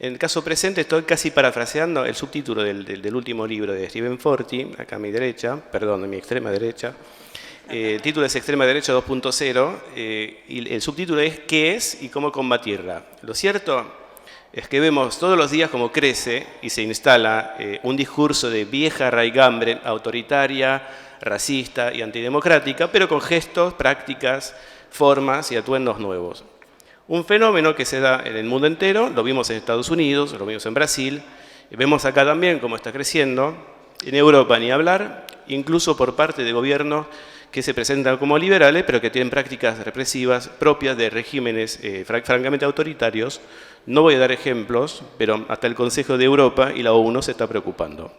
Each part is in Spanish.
En el caso presente estoy casi parafraseando el subtítulo del último libro de Stephen Forti, acá a mi derecha, perdón, a mi extrema derecha. El título es Extrema Derecha 2.0 y el subtítulo es ¿Qué es y cómo combatirla? Lo cierto es que vemos todos los días cómo crece y se instala un discurso de vieja raigambre autoritaria, racista y antidemocrática, pero con gestos, prácticas, formas y atuendos nuevos. Un fenómeno que se da en el mundo entero, lo vimos en Estados Unidos, lo vimos en Brasil, y vemos acá también cómo está creciendo, en Europa ni hablar, incluso por parte de gobiernos que se presentan como liberales, pero que tienen prácticas represivas propias de regímenes francamente autoritarios. No voy a dar ejemplos, pero hasta el Consejo de Europa y la ONU se está preocupando.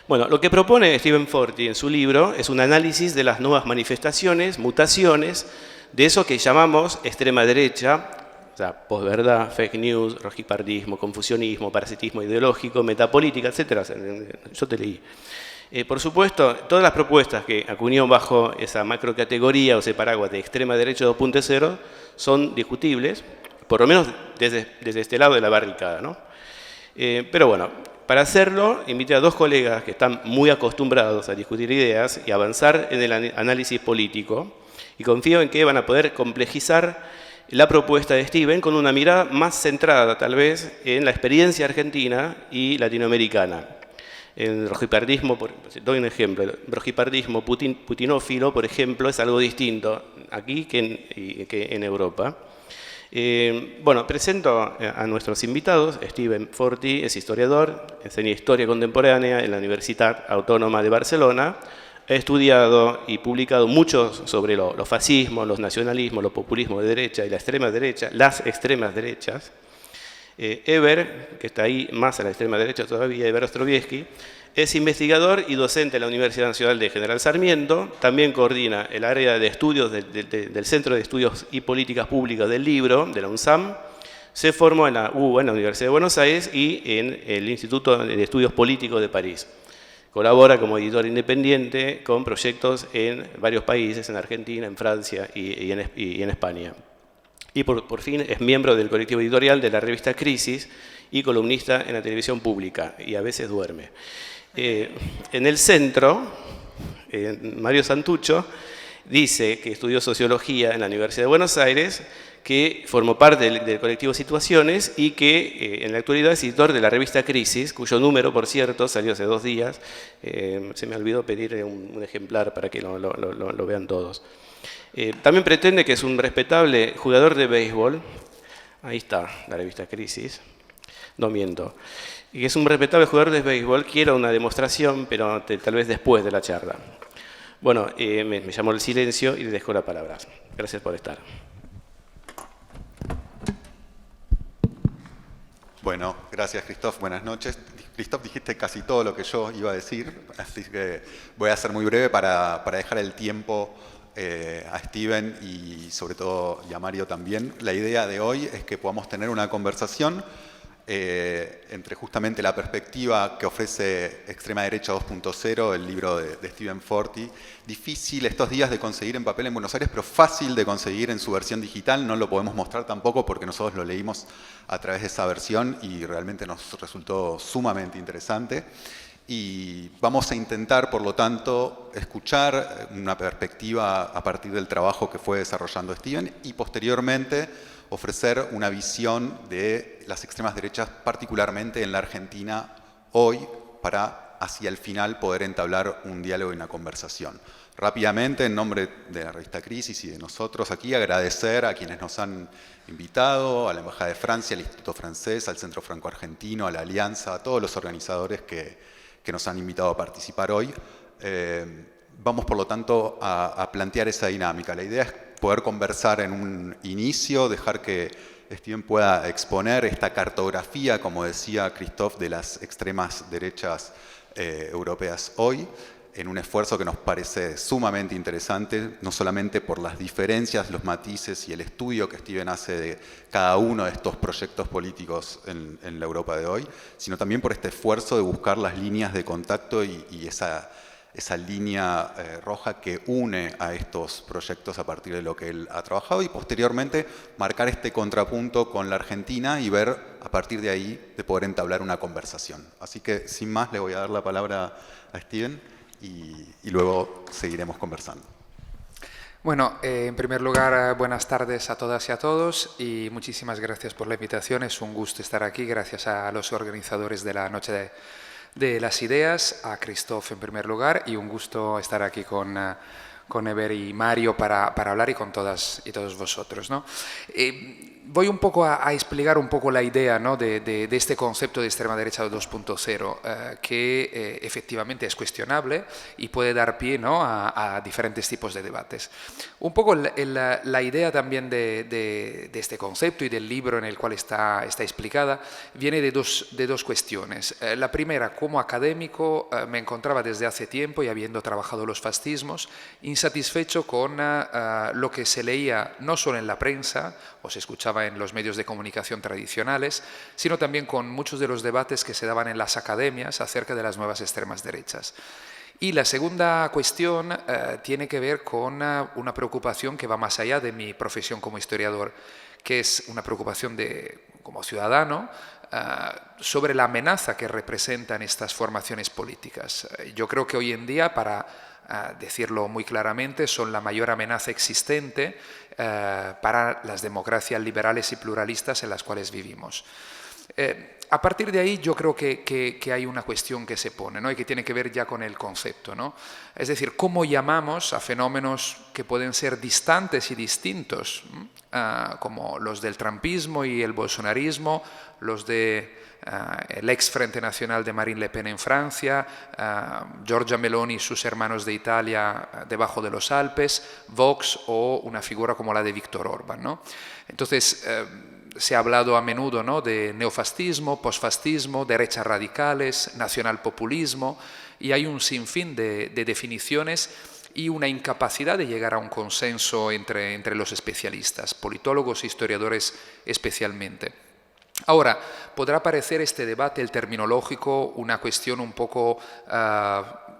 Bueno, lo que propone Stephen Forti en su libro es un análisis de las nuevas manifestaciones, mutaciones, de eso que llamamos extrema derecha, o sea, posverdad, fake news, rojipardismo, confusionismo, parasitismo ideológico, metapolítica, etc. Yo te leí. Por supuesto, todas las propuestas que acuñó bajo esa macrocategoría o ese paraguas de extrema derecha 2.0 son discutibles, por lo menos desde este lado de la barricada, ¿no? Pero bueno, para hacerlo, invité a dos colegas que están muy acostumbrados a discutir ideas y avanzar en el análisis político, y confío en que van a poder complejizar la propuesta de Stephen con una mirada más centrada, tal vez, en la experiencia argentina y latinoamericana. El rojipardismo, doy un ejemplo, el rojipardismo putinófilo, por ejemplo, es algo distinto aquí que en Europa. Bueno, presento a nuestros invitados. Stephen Forti es historiador, enseña historia contemporánea en la Universidad Autónoma de Barcelona. Ha estudiado y publicado mucho sobre los fascismos, los nacionalismos, los populismos de derecha y la extrema derecha, las extremas derechas. Eber, que está ahí más a la extrema derecha todavía, Eber Ostrovieski, es investigador y docente en la Universidad Nacional de General Sarmiento. También coordina el área de estudios del Centro de Estudios y Políticas Públicas del Libro, de la UNSAM. Se formó en la UBA, en la Universidad de Buenos Aires, y en el Instituto de Estudios Políticos de París. Colabora como editor independiente con proyectos en varios países, en Argentina, en Francia y en España. Y por fin es miembro del colectivo editorial de la revista Crisis y columnista en la televisión pública, y a veces duerme. En el centro, Mario Santucho dice que estudió sociología en la Universidad de Buenos Aires, que formó parte del colectivo Situaciones y que en la actualidad es editor de la revista Crisis, cuyo número, por cierto, salió hace 2 días. Se me olvidó pedir un ejemplar para que lo vean todos. También pretende que es un respetable jugador de béisbol. Ahí está la revista Crisis. No miento. Y que es un respetable jugador de béisbol. Quiero una demostración, pero tal vez después de la charla. Bueno, me llamó el silencio y le dejo la palabra. Gracias por estar. Bueno, gracias Christoph, buenas noches. Christoph, dijiste casi todo lo que yo iba a decir, así que voy a ser muy breve para dejar el tiempo a Stephen y sobre todo y a Mario también. La idea de hoy es que podamos tener una conversación entre justamente la perspectiva que ofrece Extrema Derecha 2.0, el libro de Stephen Forti, difícil estos días de conseguir en papel en Buenos Aires, pero fácil de conseguir en su versión digital. No lo podemos mostrar tampoco porque nosotros lo leímos a través de esa versión y realmente nos resultó sumamente interesante. Y vamos a intentar, por lo tanto, escuchar una perspectiva a partir del trabajo que fue desarrollando Stephen y posteriormente ofrecer una visión de las extremas derechas, particularmente en la Argentina hoy, para hacia el final poder entablar un diálogo y una conversación. Rápidamente, en nombre de la revista Crisis y de nosotros aquí, agradecer a quienes nos han invitado, a la Embajada de Francia, al Instituto Francés, al Centro Franco-Argentino, a la Alianza, a todos los organizadores que nos han invitado a participar hoy. Vamos, por lo tanto, a plantear esa dinámica. La idea es poder conversar en un inicio, dejar que Stephen pueda exponer esta cartografía, como decía Christoph, de las extremas derechas europeas hoy, en un esfuerzo que nos parece sumamente interesante, no solamente por las diferencias, los matices y el estudio que Stephen hace de cada uno de estos proyectos políticos en la Europa de hoy, sino también por este esfuerzo de buscar las líneas de contacto y esa esa línea roja que une a estos proyectos a partir de lo que él ha trabajado y posteriormente marcar este contrapunto con la Argentina y ver a partir de ahí de poder entablar una conversación. Así que sin más le voy a dar la palabra a Steven y luego seguiremos conversando. Bueno, en primer lugar, buenas tardes a todas y a todos y muchísimas gracias por la invitación. Es un gusto estar aquí, gracias a los organizadores de la Noche de las Ideas, a Christoph en primer lugar, y un gusto estar aquí con Eber y Mario para hablar y con todas y todos vosotros, ¿no? Voy un poco a explicar un poco la idea, ¿no?, de este concepto de extrema derecha 2.0, que efectivamente es cuestionable y puede dar pie, ¿no?, a diferentes tipos de debates. Un poco la idea también de este concepto y del libro en el cual está explicada viene de dos cuestiones. La primera, como académico, me encontraba desde hace tiempo y habiendo trabajado los fascismos, insatisfecho con lo que se leía no solo en la prensa o se escuchaba en los medios de comunicación tradicionales, sino también con muchos de los debates que se daban en las academias acerca de las nuevas extremas derechas. Y la segunda cuestión tiene que ver con una preocupación que va más allá de mi profesión como historiador, que es una preocupación como ciudadano sobre la amenaza que representan estas formaciones políticas. Yo creo que hoy en día, para decirlo muy claramente, son la mayor amenaza existente para las democracias liberales y pluralistas en las cuales vivimos. A partir de ahí yo creo que hay una cuestión que se pone, ¿no?, y que tiene que ver ya con el concepto, ¿no? Es decir, cómo llamamos a fenómenos que pueden ser distantes y distintos, como los del trumpismo y el bolsonarismo, los de el ex Frente Nacional de Marine Le Pen en Francia, Giorgia Meloni y sus hermanos de Italia debajo de los Alpes, Vox o una figura como la de Viktor Orbán, ¿no? Entonces, se ha hablado a menudo, ¿no?, de neofascismo, posfascismo, derechas radicales, nacionalpopulismo, y hay un sinfín de definiciones y una incapacidad de llegar a un consenso entre los especialistas, politólogos e historiadores especialmente. Ahora, podrá parecer este debate, el terminológico, una cuestión un poco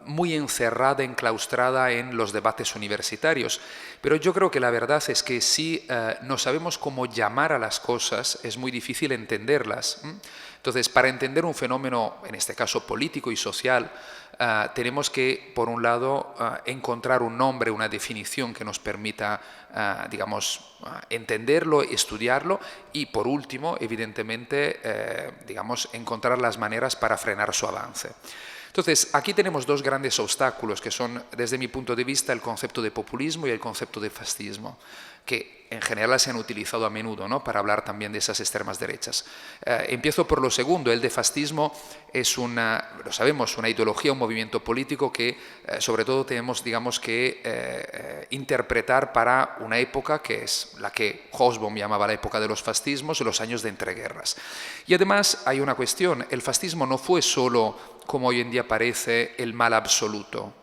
muy encerrada, enclaustrada en los debates universitarios, pero yo creo que la verdad es que si no sabemos cómo llamar a las cosas, es muy difícil entenderlas. Entonces, para entender un fenómeno, en este caso político y social, tenemos que, por un lado, encontrar un nombre, una definición que nos permita, digamos, entenderlo, estudiarlo y, por último, evidentemente, digamos, encontrar las maneras para frenar su avance. Entonces, aquí tenemos dos grandes obstáculos que son, desde mi punto de vista, el concepto de populismo y el concepto de fascismo, que en general se han utilizado a menudo, ¿no?, para hablar también de esas extremas derechas. Empiezo por lo segundo. El de fascismo es lo sabemos, una ideología, un movimiento político que sobre todo tenemos, digamos, que interpretar para una época que es la que Hobsbawm llamaba la época de los fascismos, los años de entreguerras. Y además hay una cuestión: el fascismo no fue solo, como hoy en día parece, el mal absoluto.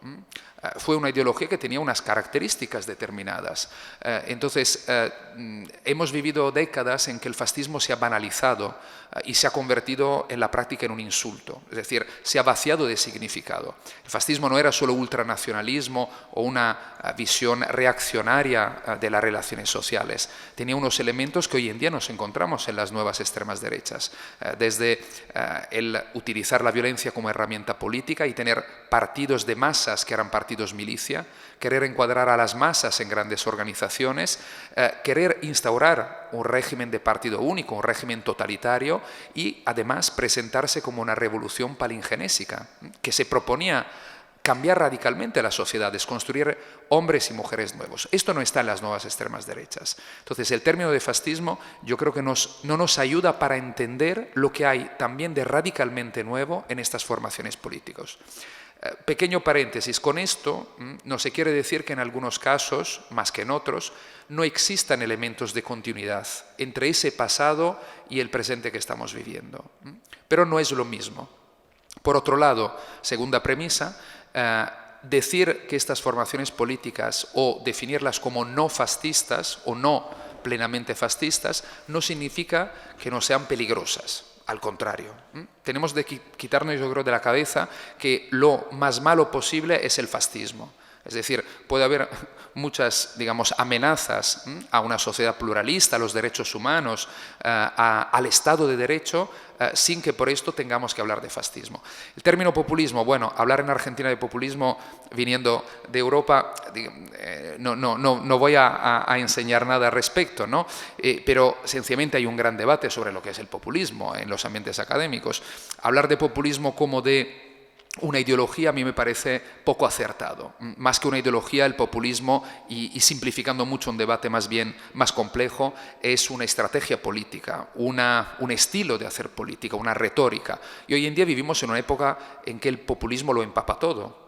Fue una ideología que tenía unas características determinadas. Entonces, hemos vivido décadas en que el fascismo se ha banalizado y se ha convertido en la práctica en un insulto, es decir, se ha vaciado de significado. El fascismo no era solo ultranacionalismo o una visión reaccionaria de las relaciones sociales, tenía unos elementos que hoy en día nos encontramos en las nuevas extremas derechas, desde el utilizar la violencia como herramienta política y tener partidos de masas que eran partidos milicia, querer encuadrar a las masas en grandes organizaciones, querer instaurar un régimen de partido único, un régimen totalitario y además presentarse como una revolución palingenésica que se proponía cambiar radicalmente las sociedades, construir hombres y mujeres nuevos. Esto no está en las nuevas extremas derechas. Entonces, el término de fascismo yo creo que no nos ayuda para entender lo que hay también de radicalmente nuevo en estas formaciones políticas. Pequeño paréntesis, con esto no se quiere decir que en algunos casos, más que en otros, no existan elementos de continuidad entre ese pasado y el presente que estamos viviendo. Pero no es lo mismo. Por otro lado, segunda premisa, decir que estas formaciones políticas o definirlas como no fascistas o no plenamente fascistas no significa que no sean peligrosas. al contrario. Tenemos de quitarnos, yo creo, de la cabeza que lo más malo posible es el fascismo. Es decir, puede haber muchas, digamos, amenazas a una sociedad pluralista, a los derechos humanos, al Estado de Derecho, sin que por esto tengamos que hablar de fascismo. El término populismo, bueno, hablar en Argentina de populismo viniendo de Europa, no voy a enseñar nada al respecto, ¿no? Pero sencillamente hay un gran debate sobre lo que es el populismo en los ambientes académicos. Hablar de populismo como de una ideología a mí me parece poco acertado. Más que una ideología, el populismo, y simplificando mucho un debate más bien más complejo, es una estrategia política, un estilo de hacer política, una retórica. Y hoy en día vivimos en una época en que el populismo lo empapa todo.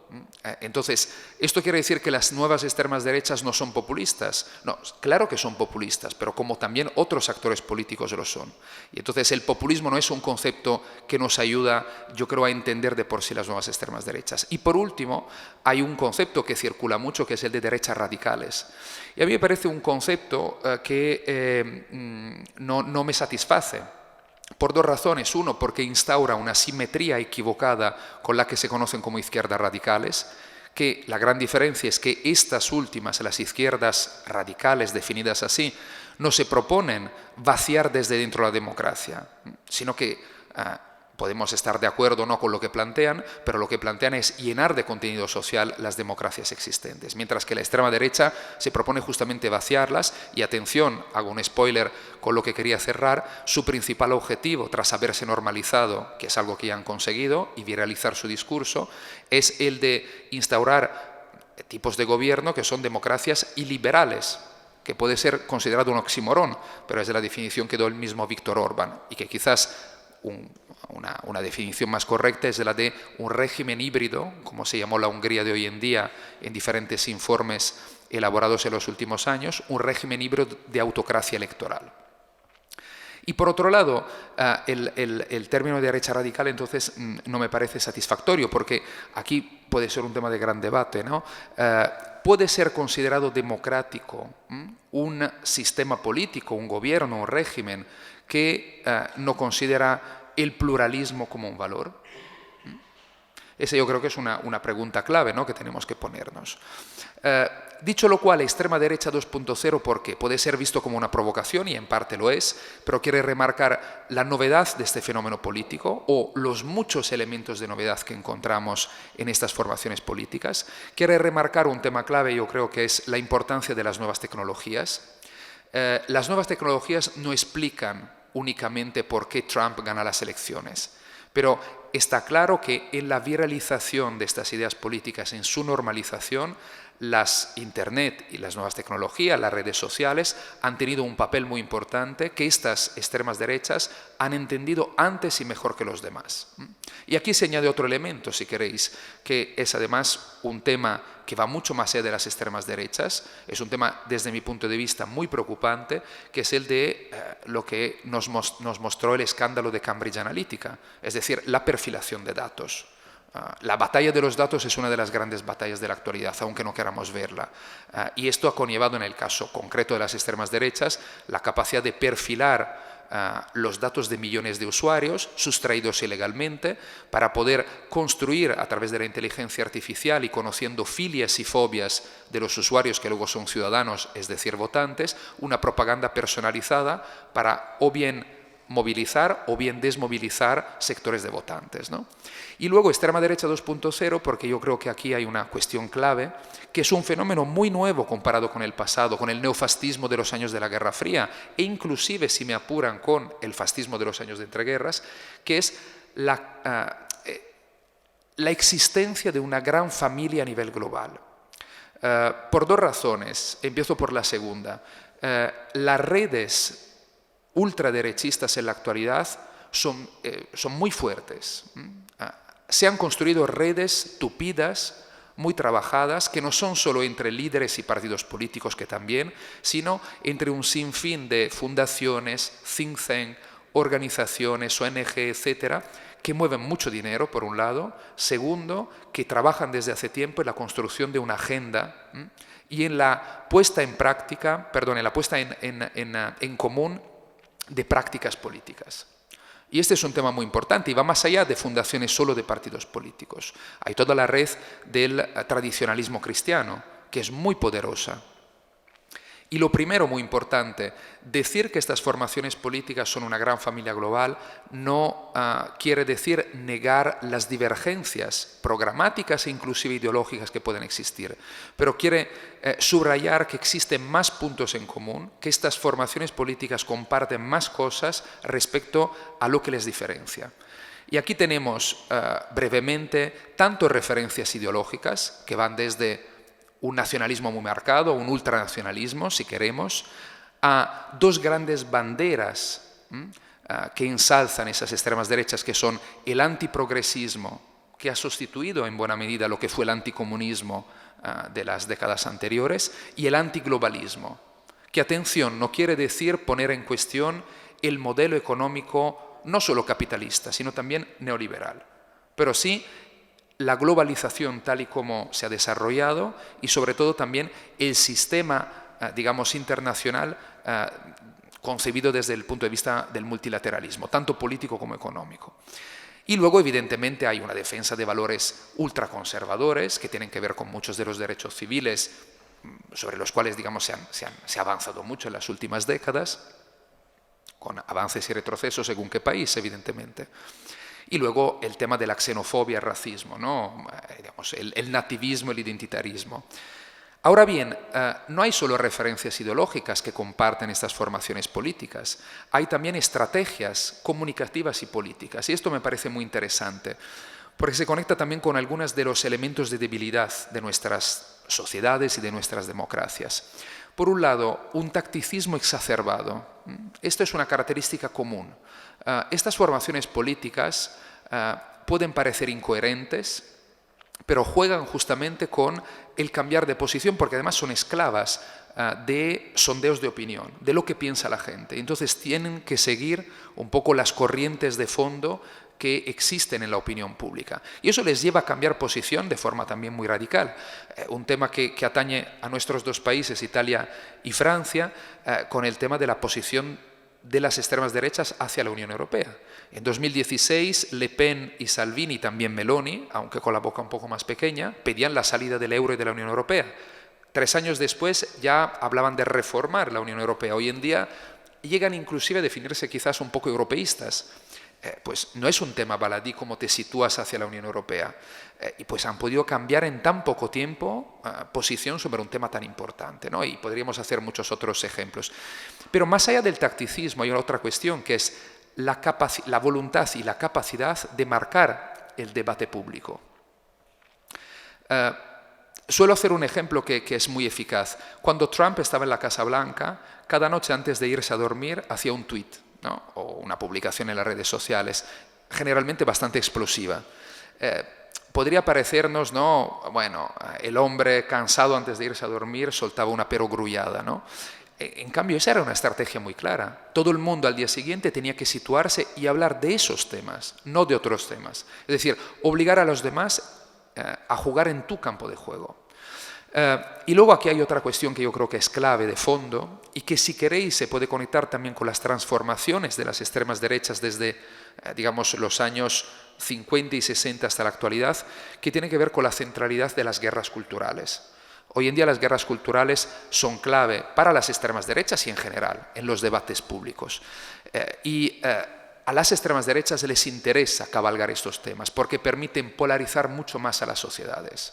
Entonces, ¿esto quiere decir que las nuevas extremas derechas no son populistas? No, claro que son populistas, pero como también otros actores políticos lo son. Y entonces el populismo no es un concepto que nos ayuda, yo creo, a entender de por sí las nuevas extremas derechas. Y por último, hay un concepto que circula mucho, que es el de derechas radicales. Y a mí me parece un concepto que no me satisface. Por dos razones. Uno, porque instaura una simetría equivocada con la que se conocen como izquierdas radicales, que la gran diferencia es que estas últimas, las izquierdas radicales definidas así, no se proponen vaciar desde dentro la democracia, sino que podemos estar de acuerdo o no con lo que plantean, pero lo que plantean es llenar de contenido social las democracias existentes, mientras que la extrema derecha se propone justamente vaciarlas y, atención, hago un spoiler con lo que quería cerrar, su principal objetivo, tras haberse normalizado, que es algo que ya han conseguido, y viralizar su discurso, es el de instaurar tipos de gobierno que son democracias iliberales, que puede ser considerado un oxímoron, pero es de la definición que dio el mismo Víktor Orbán, y que quizás una definición más correcta es la de un régimen híbrido, como se llamó la Hungría de hoy en día en diferentes informes elaborados en los últimos años, un régimen híbrido de autocracia electoral. Y por otro lado, el término de derecha radical entonces no me parece satisfactorio, porque aquí puede ser un tema de gran debate, ¿no? Puede ser considerado democrático un sistema político, un gobierno, un régimen que no considera el pluralismo como un valor. Esa yo creo que es una pregunta clave, ¿no?, que tenemos que ponernos. Dicho lo cual, extrema derecha 2.0, ¿por qué? Puede ser visto como una provocación, y en parte lo es, pero quiere remarcar la novedad de este fenómeno político o los muchos elementos de novedad que encontramos en estas formaciones políticas. Quiere remarcar un tema clave, yo creo que es la importancia de las nuevas tecnologías. Las nuevas tecnologías no explican únicamente por qué Trump gana las elecciones, pero está claro que en la viralización de estas ideas políticas, en su normalización, las Internet y las nuevas tecnologías, las redes sociales, han tenido un papel muy importante que estas extremas derechas han entendido antes y mejor que los demás. Y aquí se añade otro elemento, si queréis, que es además un tema que va mucho más allá de las extremas derechas, es un tema desde mi punto de vista muy preocupante, que es el de lo que nos mostró el escándalo de Cambridge Analytica, es decir, la perfilación de datos. La batalla de los datos es una de las grandes batallas de la actualidad, aunque no queramos verla. Y esto ha conllevado, en el caso concreto de las extremas derechas, la capacidad de perfilar los datos de millones de usuarios sustraídos ilegalmente para poder construir a través de la inteligencia artificial y conociendo filias y fobias de los usuarios que luego son ciudadanos, es decir, votantes, una propaganda personalizada para o bien movilizar o bien desmovilizar sectores de votantes, ¿no? Y luego extrema derecha 2.0, porque yo creo que aquí hay una cuestión clave, que es un fenómeno muy nuevo comparado con el pasado, con el neofascismo de los años de la Guerra Fría, e inclusive, si me apuran, con el fascismo de los años de entreguerras, que es la existencia de una gran familia a nivel global. Por dos razones. Empiezo por la segunda. Las redes ultraderechistas en la actualidad son muy fuertes. Se han construido redes tupidas, muy trabajadas, que no son solo entre líderes y partidos políticos, que también, sino entre un sinfín de fundaciones, think tank, organizaciones, ONG, etcétera, que mueven mucho dinero, por un lado. Segundo, que trabajan desde hace tiempo en la construcción de una agenda y en la puesta en práctica, en la puesta en común de prácticas políticas. Y este es un tema muy importante y va más allá de fundaciones solo de partidos políticos. Hay toda la red del tradicionalismo cristiano, que es muy poderosa. Y lo primero, muy importante, decir que estas formaciones políticas son una gran familia global no quiere decir negar las divergencias programáticas e inclusive ideológicas que pueden existir, pero quiere subrayar que existen más puntos en común, que estas formaciones políticas comparten más cosas respecto a lo que les diferencia. Y aquí tenemos brevemente tanto referencias ideológicas que van desde un nacionalismo muy marcado, un ultranacionalismo, si queremos, a dos grandes banderas que ensalzan esas extremas derechas, que son el antiprogresismo, que ha sustituido en buena medida lo que fue el anticomunismo de las décadas anteriores, y el antiglobalismo, que, atención, no quiere decir poner en cuestión el modelo económico no solo capitalista, sino también neoliberal, pero sí la globalización tal y como se ha desarrollado y sobre todo también el sistema, digamos, internacional concebido desde el punto de vista del multilateralismo, tanto político como económico. Y luego, evidentemente, hay una defensa de valores ultraconservadores que tienen que ver con muchos de los derechos civiles sobre los cuales, digamos, se ha avanzado mucho en las últimas décadas, con avances y retrocesos según qué país, evidentemente. Y luego el tema de la xenofobia, el racismo, ¿no? Digamos, el nativismo, el identitarismo. Ahora bien, no hay solo referencias ideológicas que comparten estas formaciones políticas, hay también estrategias comunicativas y políticas, y esto me parece muy interesante, porque se conecta también con algunos de los elementos de debilidad de nuestras sociedades y de nuestras democracias. Por un lado, un tacticismo exacerbado. Esto es una característica común. Estas formaciones políticas pueden parecer incoherentes, pero juegan justamente con el cambiar de posición, porque además son esclavas de sondeos de opinión, de lo que piensa la gente. Entonces tienen que seguir un poco las corrientes de fondo que existen en la opinión pública. Y eso les lleva a cambiar posición de forma también muy radical. Un tema que atañe a nuestros dos países, Italia y Francia, con el tema de la posición de las extremas derechas hacia la Unión Europea. En 2016, Le Pen y Salvini, también Meloni, aunque con la boca un poco más pequeña, pedían la salida del euro y de la Unión Europea. 3 años después ya hablaban de reformar la Unión Europea. Hoy en día llegan inclusive a definirse quizás un poco europeístas. Pues no es un tema baladí cómo te sitúas hacia la Unión Europea. Y pues han podido cambiar en tan poco tiempo posición sobre un tema tan importante, ¿no? Y podríamos hacer muchos otros ejemplos. Pero más allá del tacticismo hay otra cuestión, que es la voluntad y la capacidad de marcar el debate público. Suelo hacer un ejemplo que es muy eficaz. Cuando Trump estaba en la Casa Blanca, cada noche antes de irse a dormir hacía un tuit, ¿no? O una publicación en las redes sociales, generalmente bastante explosiva. Podría parecernos, ¿no? Bueno, el hombre cansado antes de irse a dormir soltaba una perogrullada, ¿no? En cambio, esa era una estrategia muy clara. Todo el mundo al día siguiente tenía que situarse y hablar de esos temas, no de otros temas. Es decir, obligar a los demás a jugar en tu campo de juego. Y luego aquí hay otra cuestión que yo creo que es clave de fondo y que, si queréis, se puede conectar también con las transformaciones de las extremas derechas desde, digamos, los años 50 y 60 hasta la actualidad, que tiene que ver con la centralidad de las guerras culturales. Hoy en día las guerras culturales son clave para las extremas derechas y en general en los debates públicos. A las extremas derechas les interesa cabalgar estos temas porque permiten polarizar mucho más a las sociedades.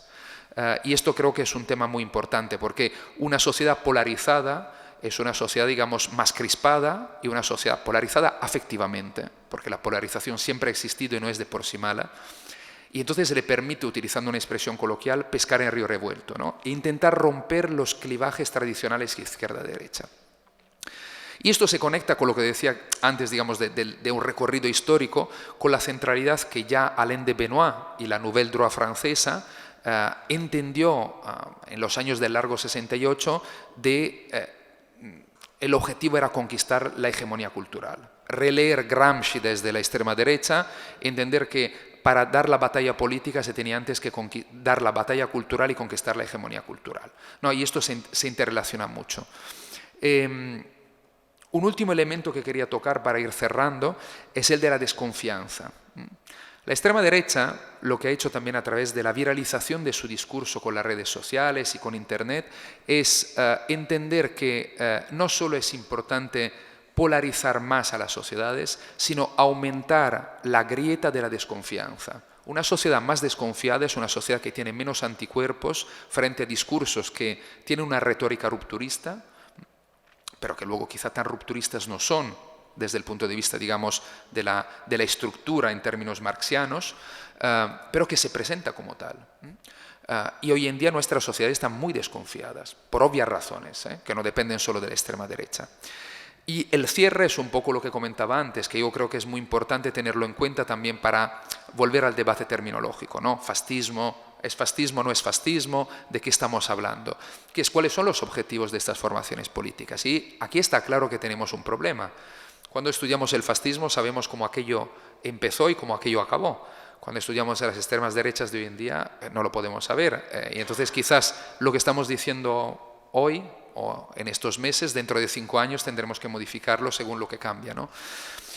Y esto creo que es un tema muy importante, porque una sociedad polarizada es una sociedad, digamos, más crispada, y una sociedad polarizada afectivamente, porque la polarización siempre ha existido y no es de por sí mala. Y entonces le permite, utilizando una expresión coloquial, pescar en río revuelto, ¿no? E intentar romper los clivajes tradicionales izquierda-derecha. Y esto se conecta con lo que decía antes, digamos, de un recorrido histórico, con la centralidad que ya Alain de Benoist y la Nouvelle Droite francesa entendió en los años del largo 68 el objetivo era conquistar la hegemonía cultural. Releer Gramsci desde la extrema derecha, entender que para dar la batalla política se tenía antes que dar la batalla cultural y conquistar la hegemonía cultural, ¿no? Y esto se interrelaciona mucho. Un último elemento que quería tocar para ir cerrando es el de la desconfianza. La extrema derecha, lo que ha hecho también a través de la viralización de su discurso con las redes sociales y con Internet, es entender que no solo es importante polarizar más a las sociedades, sino aumentar la grieta de la desconfianza. Una sociedad más desconfiada es una sociedad que tiene menos anticuerpos frente a discursos que tienen una retórica rupturista, pero que luego quizá tan rupturistas no son desde el punto de vista, digamos, de la estructura en términos marxianos, pero que se presenta como tal. Y hoy en día nuestras sociedades están muy desconfiadas, por obvias razones, que no dependen solo de la extrema derecha. Y el cierre es un poco lo que comentaba antes, que yo creo que es muy importante tenerlo en cuenta también para volver al debate terminológico, ¿no? Fascismo, ¿es fascismo, no es fascismo? ¿De qué estamos hablando? ¿Cuáles son los objetivos de estas formaciones políticas? Y aquí está claro que tenemos un problema. Cuando estudiamos el fascismo sabemos cómo aquello empezó y cómo aquello acabó. Cuando estudiamos a las extremas derechas de hoy en día no lo podemos saber. Y entonces quizás lo que estamos diciendo hoy o en estos meses, dentro de 5 años tendremos que modificarlo según lo que cambia, ¿no?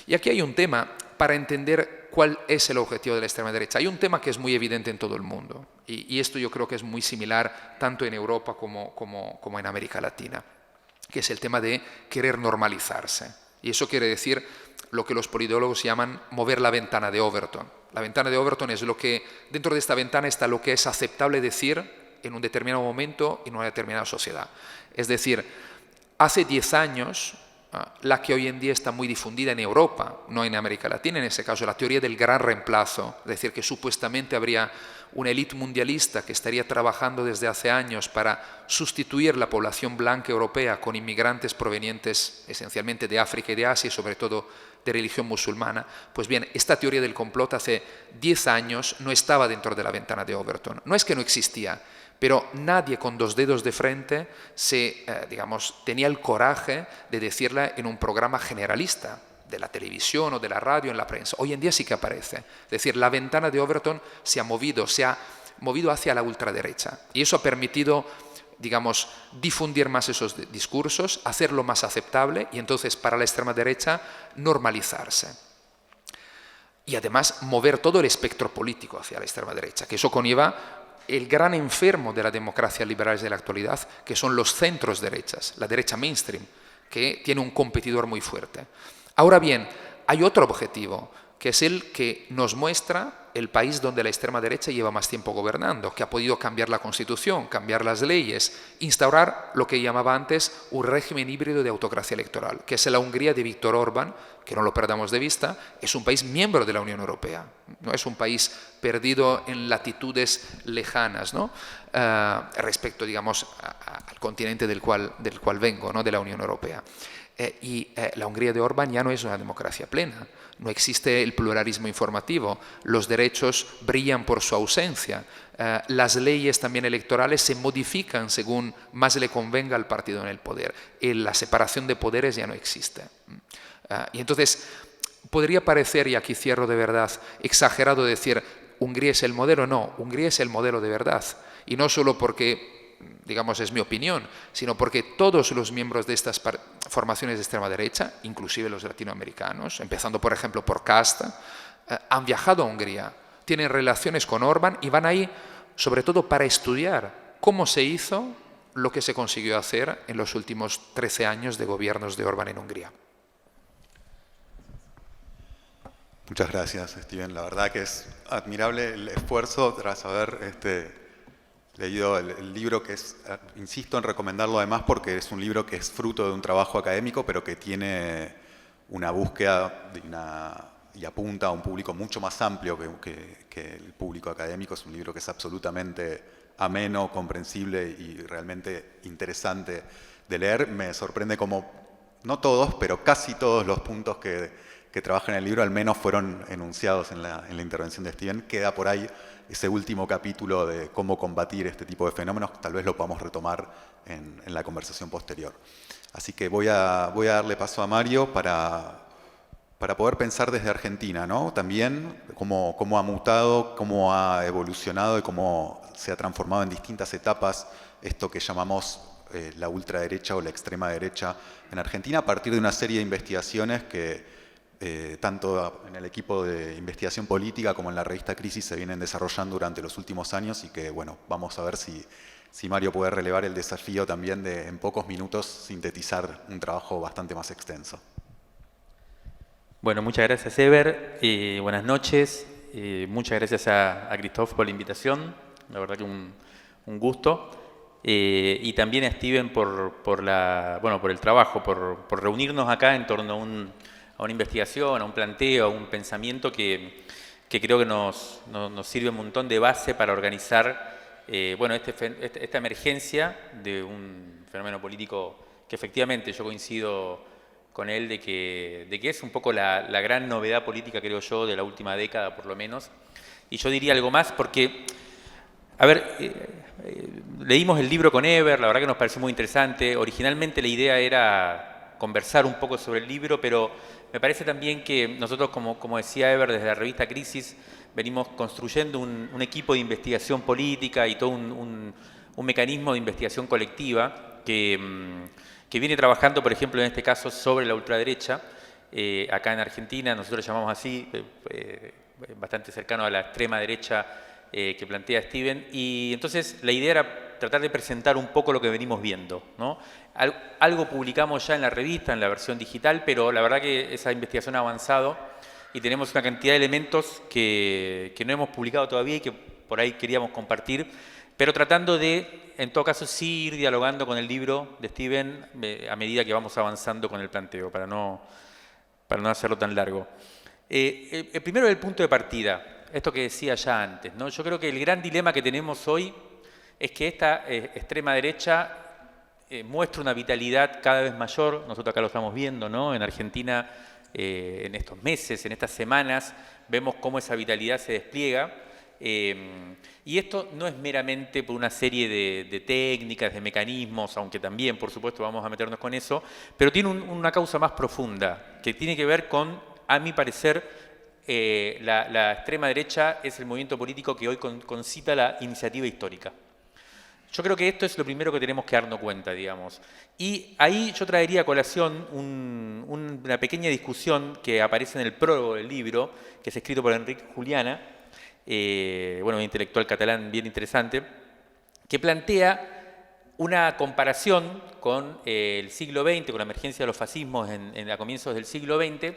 Y aquí hay un tema para entender cuál es el objetivo de la extrema derecha. Hay un tema que es muy evidente en todo el mundo y esto yo creo que es muy similar tanto en Europa como en América Latina, que es el tema de querer normalizarse. Y eso quiere decir lo que los politólogos llaman mover la ventana de Overton. La ventana de Overton es lo que, dentro de esta ventana está lo que es aceptable decir en un determinado momento en una determinada sociedad. Es decir, hace 10 años, la que hoy en día está muy difundida en Europa, no en América Latina, en ese caso, la teoría del gran reemplazo, es decir, que supuestamente habría una élite mundialista que estaría trabajando desde hace años para sustituir la población blanca europea con inmigrantes provenientes esencialmente de África y de Asia, y sobre todo de religión musulmana. Pues bien, esta teoría del complot hace 10 años no estaba dentro de la ventana de Overton. No es que no existía, pero nadie con 2 dedos de frente tenía el coraje de decirla en un programa generalista de la televisión o de la radio, en la prensa. Hoy en día sí que aparece. Es decir, la ventana de Overton se ha movido hacia la ultraderecha. Y eso ha permitido, digamos, difundir más esos discursos, hacerlo más aceptable y entonces para la extrema derecha normalizarse. Y además mover todo el espectro político hacia la extrema derecha, que eso conlleva el gran enfermo de la democracia liberal de la actualidad, que son los centros derechas, la derecha mainstream, que tiene un competidor muy fuerte. Ahora bien, hay otro objetivo, que es el que nos muestra el país donde la extrema derecha lleva más tiempo gobernando, que ha podido cambiar la Constitución, cambiar las leyes, instaurar lo que llamaba antes un régimen híbrido de autocracia electoral, que es la Hungría de Viktor Orbán, que no lo perdamos de vista, es un país miembro de la Unión Europea, no es un país perdido en latitudes lejanas, ¿no? Respecto, digamos, al continente del cual vengo, ¿no? De la Unión Europea. La Hungría de Orbán ya no es una democracia plena, no existe el pluralismo informativo, los derechos brillan por su ausencia, las leyes también electorales se modifican según más le convenga al partido en el poder, la separación de poderes ya no existe. Y entonces podría parecer, y aquí cierro de verdad, exagerado decir Hungría es el modelo. No, Hungría es el modelo de verdad, y no solo porque, digamos, es mi opinión, sino porque todos los miembros de estas formaciones de extrema derecha, inclusive los latinoamericanos, empezando por ejemplo por Casta, han viajado a Hungría, tienen relaciones con Orbán y van ahí sobre todo para estudiar cómo se hizo lo que se consiguió hacer en los últimos 13 años de gobiernos de Orbán en Hungría. Muchas gracias, Steven. La verdad que es admirable el esfuerzo tras haber leído el libro, que es, insisto en recomendarlo además porque es un libro que es fruto de un trabajo académico, pero que tiene una búsqueda y apunta a un público mucho más amplio que el público académico. Es un libro que es absolutamente ameno, comprensible y realmente interesante de leer. Me sorprende como, no todos, pero casi todos los puntos que trabaja en el libro al menos fueron enunciados en la intervención de Steven. Queda por ahí ese último capítulo de cómo combatir este tipo de fenómenos, tal vez lo podamos retomar en la conversación posterior. Así que voy a darle paso a Mario para poder pensar desde Argentina, ¿no? También cómo ha mutado, cómo ha evolucionado y cómo se ha transformado en distintas etapas esto que llamamos la ultraderecha o la extrema derecha en Argentina a partir de una serie de investigaciones que tanto en el equipo de investigación política como en la revista Crisis se vienen desarrollando durante los últimos años y que, bueno, vamos a ver si Mario puede relevar el desafío también de en pocos minutos sintetizar un trabajo bastante más extenso. Bueno, muchas gracias Ever, buenas noches, muchas gracias a Christoph por la invitación, la verdad que un gusto, y también a Steven por el trabajo, por reunirnos acá en torno a una investigación, a un planteo, a un pensamiento que creo que nos sirve un montón de base para organizar esta emergencia de un fenómeno político que efectivamente yo coincido con él de que es un poco la gran novedad política, creo yo, de la última década por lo menos. Y yo diría algo más porque, a ver, leímos el libro con Ever, la verdad que nos pareció muy interesante. Originalmente la idea era conversar un poco sobre el libro, pero me parece también que nosotros, como decía Ever, desde la revista Crisis, venimos construyendo un equipo de investigación política y todo un mecanismo de investigación colectiva que viene trabajando, por ejemplo, en este caso, sobre la ultraderecha. Acá en Argentina, nosotros llamamos así, bastante cercano a la extrema derecha que plantea Steven. Y entonces la idea era tratar de presentar un poco lo que venimos viendo, ¿no? Algo publicamos ya en la revista, en la versión digital, pero la verdad que esa investigación ha avanzado y tenemos una cantidad de elementos que no hemos publicado todavía y que por ahí queríamos compartir, pero tratando de, en todo caso, sí ir dialogando con el libro de Steven a medida que vamos avanzando con el planteo, para no hacerlo tan largo. Primero, el punto de partida, esto que decía ya antes, ¿no? Yo creo que el gran dilema que tenemos hoy es que esta extrema derecha muestra una vitalidad cada vez mayor. Nosotros acá lo estamos viendo, ¿no? En Argentina, en estos meses, en estas semanas, vemos cómo esa vitalidad se despliega. Y esto no es meramente por una serie de técnicas, de mecanismos, aunque también, por supuesto, vamos a meternos con eso, pero tiene una causa más profunda, que tiene que ver con, a mi parecer, la extrema derecha es el movimiento político que hoy concita la iniciativa histórica. Yo creo que esto es lo primero que tenemos que darnos cuenta, digamos. Y ahí yo traería a colación una pequeña discusión que aparece en el prólogo del libro, que es escrito por Enric Juliana, un intelectual catalán bien interesante, que plantea una comparación con el siglo XX, con la emergencia de los fascismos a comienzos del siglo XX,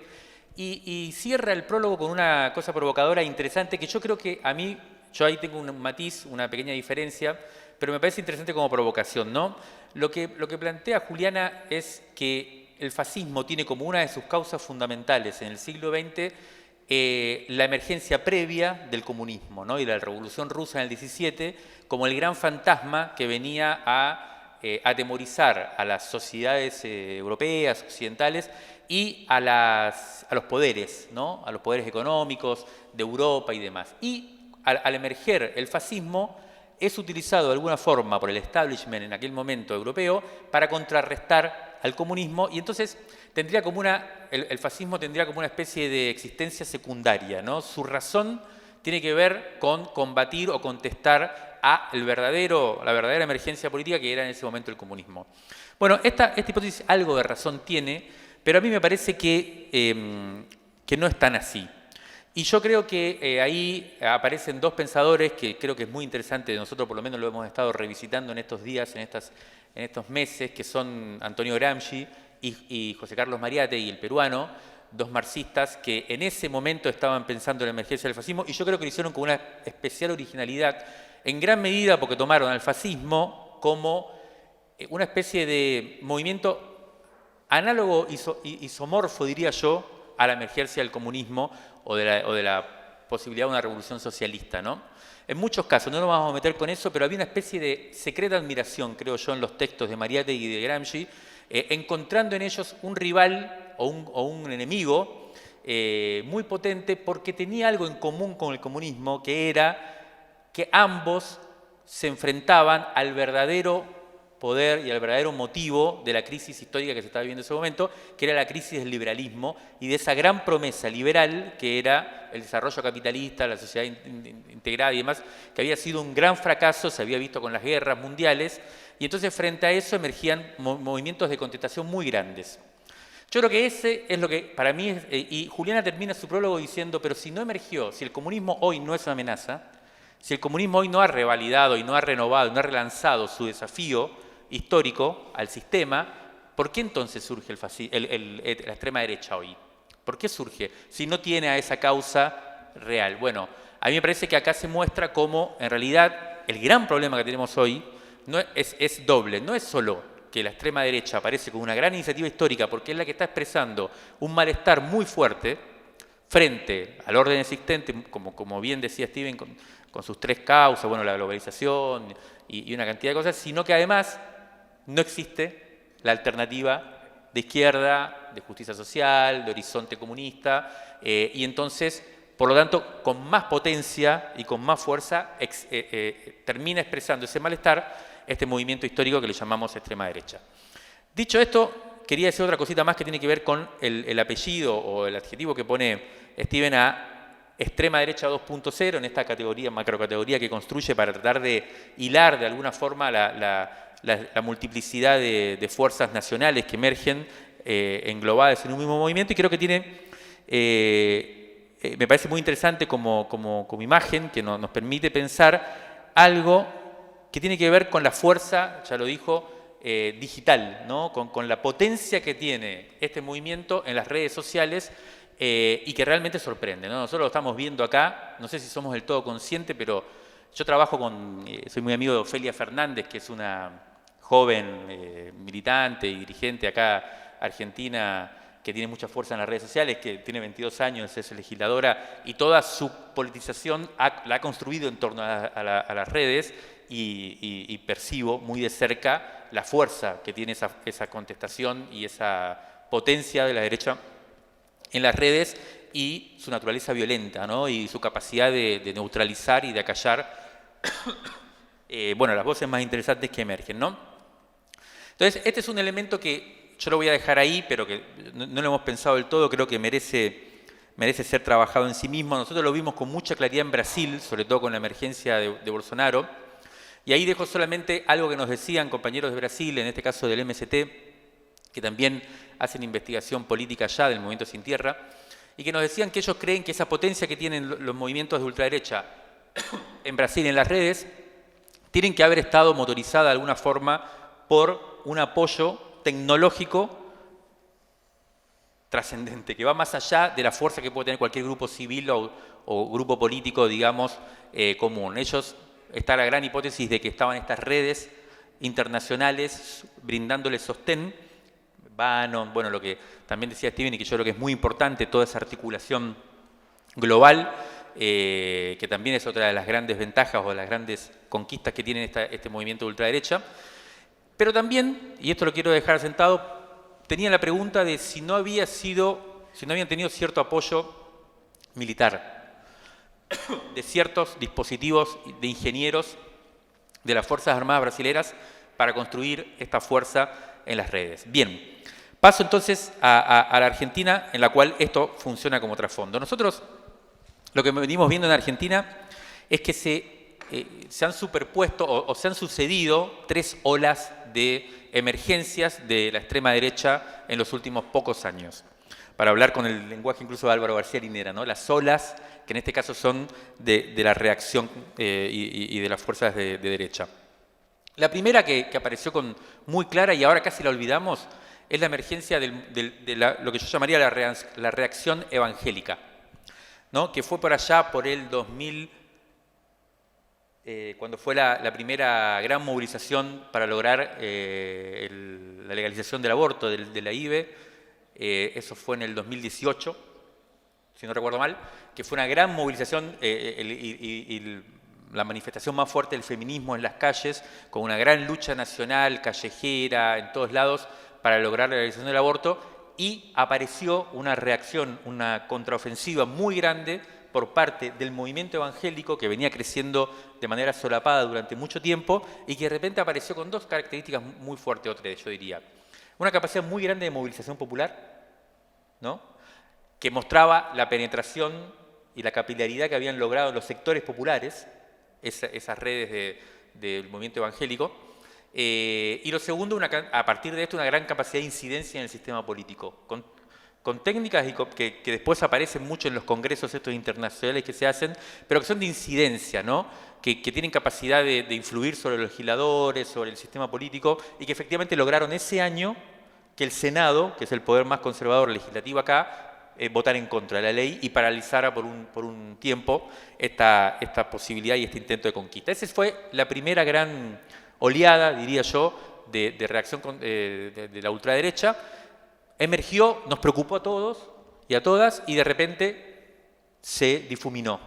y cierra el prólogo con una cosa provocadora e interesante que yo creo que a mí, yo ahí tengo un matiz, una pequeña diferencia, pero me parece interesante como provocación, ¿no? Lo que plantea Juliana es que el fascismo tiene como una de sus causas fundamentales en el siglo XX la emergencia previa del comunismo, ¿no? Y la Revolución Rusa en el 17 como el gran fantasma que venía a atemorizar a las sociedades europeas, occidentales y a los poderes, ¿no? A los poderes económicos de Europa y demás. Y al emerger el fascismo es utilizado de alguna forma por el establishment en aquel momento europeo para contrarrestar al comunismo y entonces tendría como el fascismo tendría como una especie de existencia secundaria, ¿no? Su razón tiene que ver con combatir o contestar a la verdadera emergencia política que era en ese momento el comunismo. Bueno, esta hipótesis algo de razón tiene, pero a mí me parece que no es tan así. Y yo creo que ahí aparecen dos pensadores que creo que es muy interesante, nosotros por lo menos lo hemos estado revisitando en estos días, en estos meses, que son Antonio Gramsci y José Carlos Mariátegui, el peruano, dos marxistas que en ese momento estaban pensando en la emergencia del fascismo y yo creo que lo hicieron con una especial originalidad, en gran medida porque tomaron al fascismo como una especie de movimiento análogo, isomorfo, diría yo, a la emergencia del comunismo o de la posibilidad de una revolución socialista, ¿no? En muchos casos, no nos vamos a meter con eso, pero había una especie de secreta admiración, creo yo, en los textos de Mariátegui y de Gramsci, encontrando en ellos un rival o un enemigo muy potente porque tenía algo en común con el comunismo, que era que ambos se enfrentaban al verdadero poder y al verdadero motivo de la crisis histórica que se estaba viviendo en ese momento, que era la crisis del liberalismo y de esa gran promesa liberal que era el desarrollo capitalista, la sociedad integrada y demás, que había sido un gran fracaso, se había visto con las guerras mundiales, y entonces frente a eso emergían movimientos de contestación muy grandes. Yo creo que ese es lo que para mí es, y Juliana termina su prólogo diciendo, pero si no emergió, si el comunismo hoy no es una amenaza, si el comunismo hoy no ha revalidado y no ha renovado y no ha relanzado su desafío histórico al sistema, ¿por qué entonces surge la extrema derecha hoy? ¿Por qué surge? Si no tiene a esa causa real. Bueno, a mí me parece que acá se muestra cómo en realidad el gran problema que tenemos hoy es doble. No es solo que la extrema derecha aparece con una gran iniciativa histórica porque es la que está expresando un malestar muy fuerte frente al orden existente, como bien decía Steven, con sus tres causas, bueno, la globalización y una cantidad de cosas, sino que además no existe la alternativa de izquierda, de justicia social, de horizonte comunista, y entonces, por lo tanto, con más potencia y con más fuerza termina expresando ese malestar este movimiento histórico que le llamamos extrema derecha. Dicho esto, quería decir otra cosita más que tiene que ver con el apellido o el adjetivo que pone Steven a extrema derecha 2.0 en esta categoría, macrocategoría que construye para tratar de hilar de alguna forma la multiplicidad de fuerzas nacionales que emergen englobadas en un mismo movimiento, y creo que tiene, me parece muy interesante como imagen que nos permite pensar algo que tiene que ver con la fuerza, ya lo dijo, digital, ¿no? Con la potencia que tiene este movimiento en las redes sociales y que realmente sorprende, ¿no? Nosotros lo estamos viendo acá, no sé si somos del todo conscientes, pero yo trabajo soy muy amigo de Ofelia Fernández, que es una joven militante y dirigente acá argentina que tiene mucha fuerza en las redes sociales, que tiene 22 años, es legisladora, y toda su politización la ha construido en torno a las redes, y percibo muy de cerca la fuerza que tiene esa contestación y esa potencia de la derecha en las redes y su naturaleza violenta, ¿no? Y su capacidad de neutralizar y de acallar bueno, las voces más interesantes que emergen, ¿no? Entonces, este es un elemento que yo lo voy a dejar ahí, pero que no lo hemos pensado del todo, creo que merece ser trabajado en sí mismo. Nosotros lo vimos con mucha claridad en Brasil, sobre todo con la emergencia de Bolsonaro, y ahí dejo solamente algo que nos decían compañeros de Brasil, en este caso del MST, que también hacen investigación política allá del Movimiento Sin Tierra, y que nos decían que ellos creen que esa potencia que tienen los movimientos de ultraderecha en Brasil en las redes, tienen que haber estado motorizada de alguna forma por un apoyo tecnológico trascendente, que va más allá de la fuerza que puede tener cualquier grupo civil o grupo político, digamos, común. Ellos, está la gran hipótesis de que estaban estas redes internacionales brindándoles sostén, Bannon, bueno, lo que también decía Steven y que yo creo que es muy importante, toda esa articulación global, que también es otra de las grandes ventajas o de las grandes conquistas que tiene este movimiento de ultraderecha. Pero también, y esto lo quiero dejar sentado, tenía la pregunta de si no habían tenido cierto apoyo militar de ciertos dispositivos de ingenieros de las Fuerzas Armadas brasileras para construir esta fuerza en las redes. Bien, paso entonces a la Argentina, en la cual esto funciona como trasfondo. Nosotros lo que venimos viendo en Argentina es que se han superpuesto o se han sucedido 3 olas de emergencias de la extrema derecha en los últimos pocos años. Para hablar con el lenguaje incluso de Álvaro García Linera, ¿no? Las olas que en este caso son de la reacción y de las fuerzas de derecha. La primera que apareció muy clara y ahora casi la olvidamos es la emergencia de lo que yo llamaría la reacción evangélica, ¿no? Que fue por allá por el 2000, cuando fue la primera gran movilización para lograr la legalización del aborto de la IBE, eso fue en el 2018, si no recuerdo mal, que fue una gran movilización y la manifestación más fuerte del feminismo en las calles, con una gran lucha nacional, callejera, en todos lados, para lograr la legalización del aborto, y apareció una reacción, una contraofensiva muy grande por parte del movimiento evangélico que venía creciendo de manera solapada durante mucho tiempo y que de repente apareció con 2 características muy fuertes, yo diría. Una capacidad muy grande de movilización popular, ¿no? Que mostraba la penetración y la capilaridad que habían logrado los sectores populares, esas redes del movimiento evangélico, Y lo segundo, a partir de esto, una gran capacidad de incidencia en el sistema político, con técnicas que después aparecen mucho en los congresos estos internacionales que se hacen, pero que son de incidencia, ¿no? Que tienen capacidad de influir sobre los legisladores, sobre el sistema político, y que efectivamente lograron ese año que el Senado, que es el poder más conservador legislativo acá, votar en contra de la ley y paralizara por un tiempo esta posibilidad y este intento de conquista. Esa fue la primera gran oleada, diría yo, de reacción de la ultraderecha. Emergió, nos preocupó a todos y a todas, y de repente se difuminó.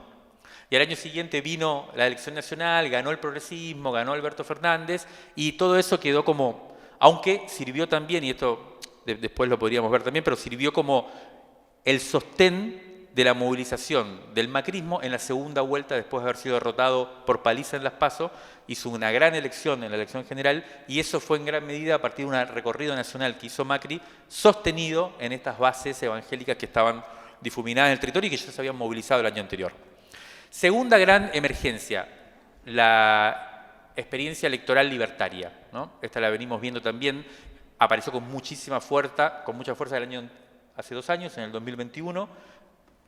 Y al año siguiente vino la elección nacional, ganó el progresismo, ganó Alberto Fernández, y todo eso quedó como, aunque sirvió también, y esto después lo podríamos ver también, pero sirvió como el sostén de la movilización del macrismo en la segunda vuelta, después de haber sido derrotado por paliza en las PASO. Hizo una gran elección en la elección general, y eso fue en gran medida a partir de un recorrido nacional que hizo Macri, sostenido en estas bases evangélicas que estaban difuminadas en el territorio y que ya se habían movilizado el año anterior. Segunda gran emergencia, la experiencia electoral libertaria, ¿no? Esta la venimos viendo también, apareció con mucha fuerza hace 2 años, en el 2021,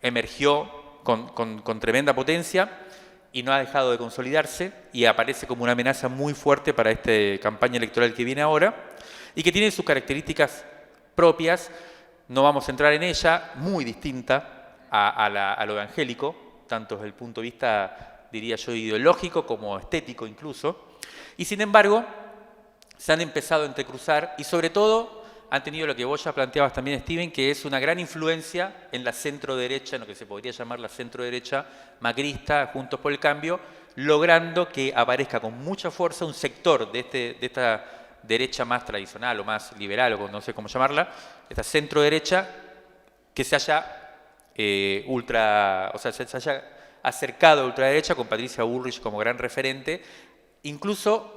emergió con tremenda potencia y no ha dejado de consolidarse, y aparece como una amenaza muy fuerte para esta campaña electoral que viene ahora, y que tiene sus características propias. No vamos a entrar en ella, muy distinta a lo evangélico, tanto desde el punto de vista, diría yo, ideológico como estético incluso, y sin embargo se han empezado a entrecruzar, y sobre todo han tenido lo que vos ya planteabas también, Steven, que es una gran influencia en la centro-derecha, en lo que se podría llamar la centro-derecha macrista, Juntos por el Cambio, logrando que aparezca con mucha fuerza un sector de esta derecha más tradicional o más liberal, o no sé cómo llamarla, esta centro-derecha, que se haya se haya acercado a ultraderecha con Patricia Bullrich como gran referente, incluso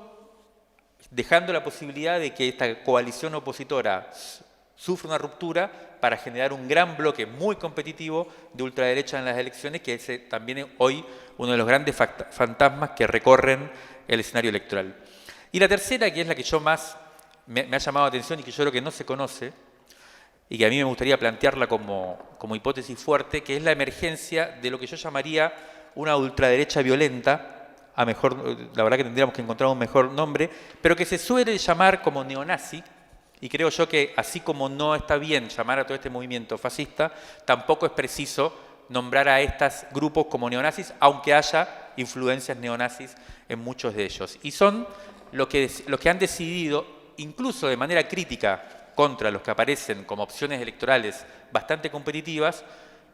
dejando la posibilidad de que esta coalición opositora sufra una ruptura para generar un gran bloque muy competitivo de ultraderecha en las elecciones, que es también hoy uno de los grandes fantasmas que recorren el escenario electoral. Y la tercera, que es la que yo más me ha llamado la atención y que yo creo que no se conoce, y que a mí me gustaría plantearla como hipótesis fuerte, que es la emergencia de lo que yo llamaría una ultraderecha violenta. La verdad que tendríamos que encontrar un mejor nombre, pero que se suele llamar como neonazi, y creo yo que así como no está bien llamar a todo este movimiento fascista, tampoco es preciso nombrar a estos grupos como neonazis, aunque haya influencias neonazis en muchos de ellos. Y son los que han decidido, incluso de manera crítica contra los que aparecen como opciones electorales bastante competitivas,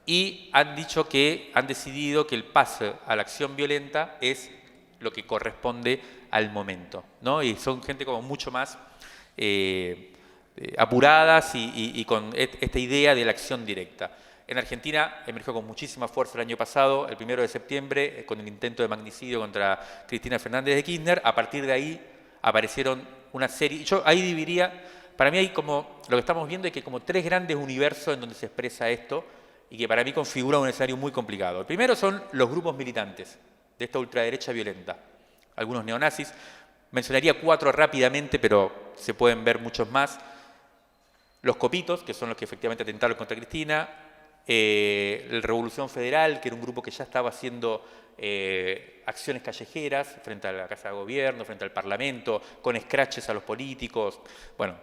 y han decidido que el paso a la acción violenta es lo que corresponde al momento, ¿no? Y son gente como mucho más apuradas y con esta idea de la acción directa. En Argentina emergió con muchísima fuerza el año pasado, el 1 de septiembre, con el intento de magnicidio contra Cristina Fernández de Kirchner. A partir de ahí aparecieron una serie. Yo ahí dividiría, para mí hay como, lo que estamos viendo es que hay como 3 grandes universos en donde se expresa esto, y que para mí configura un escenario muy complicado. El primero son los grupos militantes de esta ultraderecha violenta, algunos neonazis. Mencionaría 4 rápidamente, pero se pueden ver muchos más. Los copitos, que son los que efectivamente atentaron contra Cristina, la Revolución Federal, que era un grupo que ya estaba haciendo acciones callejeras frente a la Casa de Gobierno, frente al Parlamento, con escraches a los políticos. Bueno,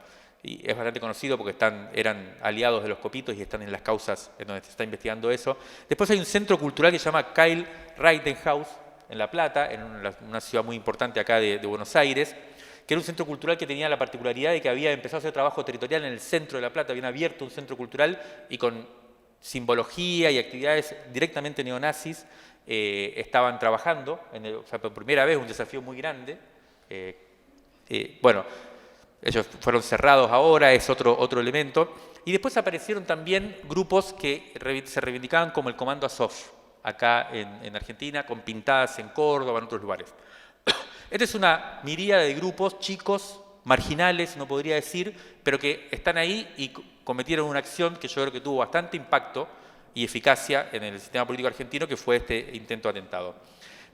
y es bastante conocido porque eran aliados de los copitos y están en las causas en donde se está investigando eso. Después hay un centro cultural que se llama Kyle Rittenhouse, en La Plata, en una ciudad muy importante acá de Buenos Aires, que era un centro cultural que tenía la particularidad de que había empezado a hacer trabajo territorial en el centro de La Plata, habían abierto un centro cultural y con simbología y actividades directamente neonazis estaban trabajando, por primera vez un desafío muy grande. Bueno, ellos fueron cerrados ahora, es otro elemento. Y después aparecieron también grupos que se reivindicaban como el Comando Azov, acá en Argentina, con pintadas en Córdoba, en otros lugares. Esta es una miríada de grupos chicos, marginales, no podría decir, pero que están ahí y cometieron una acción que yo creo que tuvo bastante impacto y eficacia en el sistema político argentino, que fue este intento de atentado.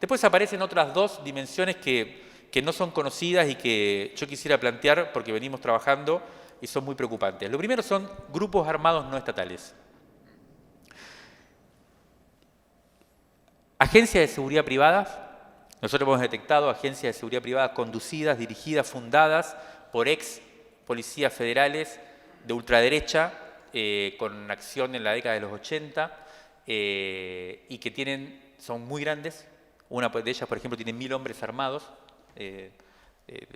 Después aparecen otras 2 dimensiones que que no son conocidas y que yo quisiera plantear porque venimos trabajando y son muy preocupantes. Lo primero son grupos armados no estatales. Agencias de seguridad privadas. Nosotros hemos detectado agencias de seguridad privada conducidas, dirigidas, fundadas por ex policías federales de ultraderecha, con acción en la década de los 80, y que son muy grandes. Una de ellas, por ejemplo, tiene 1000 hombres armados,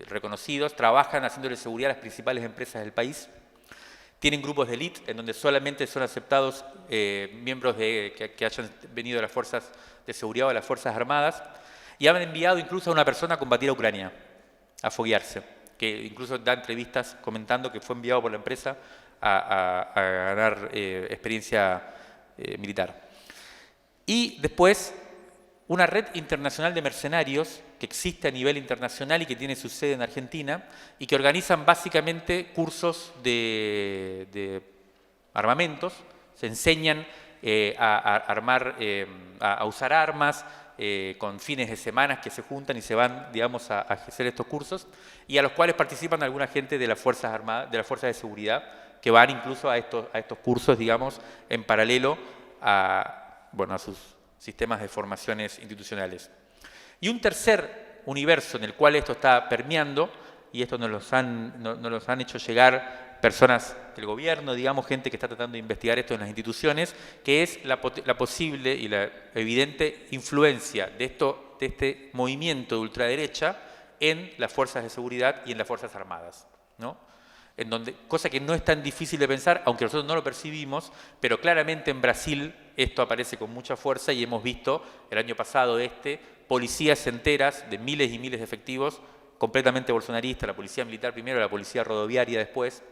reconocidos, trabajan haciéndole seguridad a las principales empresas del país. Tienen grupos de élite en donde solamente son aceptados miembros que hayan venido de las fuerzas de seguridad o de las Fuerzas Armadas, y han enviado incluso a una persona a combatir a Ucrania, a foguearse, que incluso da entrevistas comentando que fue enviado por la empresa a ganar experiencia militar. Y después, una red internacional de mercenarios que existe a nivel internacional y que tiene su sede en Argentina y que organizan básicamente cursos de armamentos, se enseñan a usar armas con fines de semanas que se juntan y se van, digamos, a hacer estos cursos, y a los cuales participan alguna gente de las Fuerzas Armadas, de las Fuerzas de Seguridad, que van incluso a estos cursos, digamos, en paralelo a sus sistemas de formaciones institucionales. Y un tercer universo en el cual esto está permeando, y esto nos los han hecho llegar personas del gobierno, digamos, gente que está tratando de investigar esto en las instituciones, que es la posible y la evidente influencia de este movimiento de ultraderecha en las fuerzas de seguridad y en las Fuerzas Armadas, ¿no? Cosa que no es tan difícil de pensar, aunque nosotros no lo percibimos, pero claramente en Brasil esto aparece con mucha fuerza y hemos visto el año pasado policías enteras de miles y miles de efectivos completamente bolsonaristas, la policía militar primero, la policía rodoviaria después,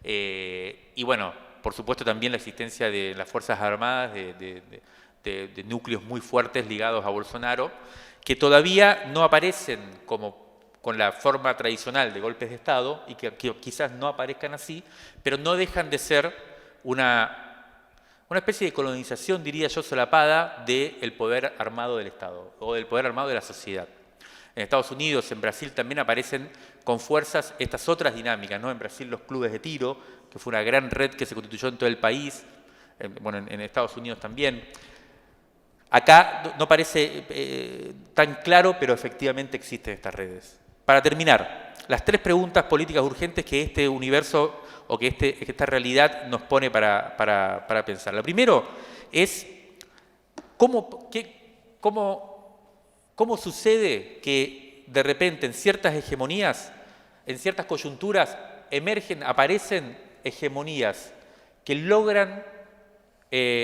y bueno, por supuesto también la existencia de las Fuerzas Armadas, de núcleos muy fuertes ligados a Bolsonaro, que todavía no aparecen con la forma tradicional de golpes de Estado y que quizás no aparezcan así, pero no dejan de ser una especie de colonización, diría yo, solapada del poder armado del Estado o del poder armado de la sociedad. En Estados Unidos, en Brasil también aparecen con fuerzas estas otras dinámicas, ¿no? En Brasil los clubes de tiro, que fue una gran red que se constituyó en todo el país, en Estados Unidos también. Acá no parece tan claro, pero efectivamente existen estas redes. Para terminar, las 3 preguntas políticas urgentes que este universo o que esta realidad nos pone para pensar. Lo primero es cómo sucede que de repente en ciertas hegemonías, en ciertas coyunturas, aparecen hegemonías que logran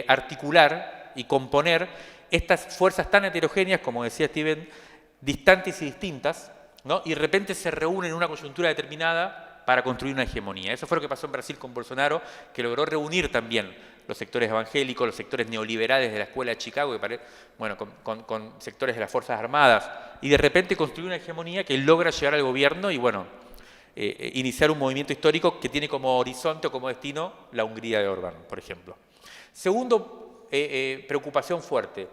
articular y componer estas fuerzas tan heterogéneas, como decía Steven, distantes y distintas, ¿no? Y de repente se reúnen en una coyuntura determinada para construir una hegemonía. Eso fue lo que pasó en Brasil con Bolsonaro, que logró reunir también los sectores evangélicos, los sectores neoliberales de la Escuela de Chicago, con sectores de las Fuerzas Armadas, y de repente construir una hegemonía que logra llegar al gobierno y iniciar un movimiento histórico que tiene como horizonte o como destino la Hungría de Orbán, por ejemplo. Segundo, preocupación fuerte.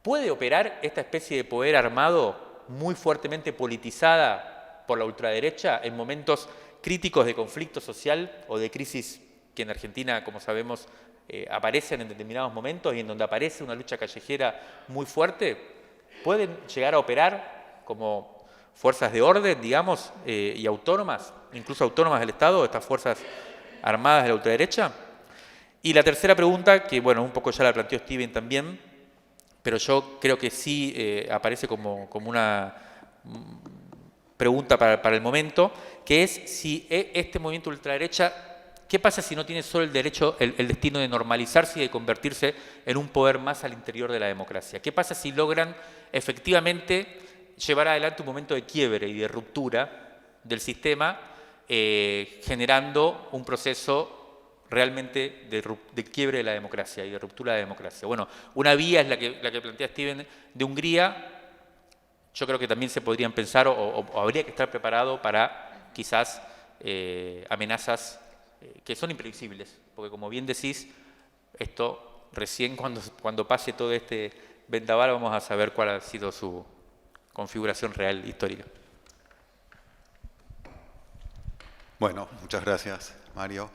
¿Puede operar esta especie de poder armado muy fuertemente politizada por la ultraderecha en momentos críticos de conflicto social o de crisis que en Argentina, como sabemos, aparecen en determinados momentos y en donde aparece una lucha callejera muy fuerte? ¿Pueden llegar a operar como fuerzas de orden, digamos, y autónomas, incluso autónomas del Estado, estas fuerzas armadas de la ultraderecha? Y la tercera pregunta, que un poco ya la planteó Steven también, pero yo creo que sí aparece como una pregunta para el momento, que es si este movimiento ultraderecha, ¿qué pasa si no tiene solo el destino de normalizarse y de convertirse en un poder más al interior de la democracia? ¿Qué pasa si logran efectivamente llevar adelante un momento de quiebre y de ruptura del sistema, generando un proceso realmente de quiebre de la democracia y de ruptura de la democracia? Bueno, una vía es la que plantea Steven de Hungría. Yo creo que también se podrían pensar o habría que estar preparado para quizás amenazas que son imprevisibles, porque como bien decís, esto recién cuando pase todo este vendaval vamos a saber cuál ha sido su configuración real histórica. Bueno, muchas gracias, Mario.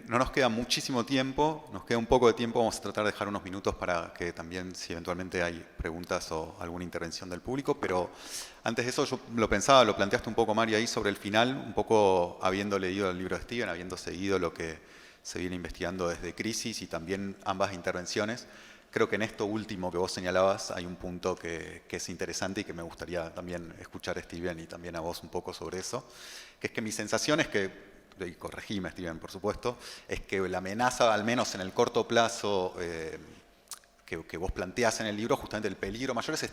No nos queda muchísimo tiempo, nos queda un poco de tiempo, vamos a tratar de dejar unos minutos para que también, si eventualmente hay preguntas o alguna intervención del público, pero antes de eso yo lo pensaba, lo planteaste un poco, Mario, ahí sobre el final, un poco habiendo leído el libro de Steven, habiendo seguido lo que se viene investigando desde Crisis y también ambas intervenciones. Creo que en esto último que vos señalabas hay un punto que es interesante y que me gustaría también escuchar a Steven y también a vos un poco sobre eso, que es que mi sensación es que, y corregime, Steven, por supuesto, es que la amenaza, al menos en el corto plazo que vos planteás en el libro, justamente el peligro mayor es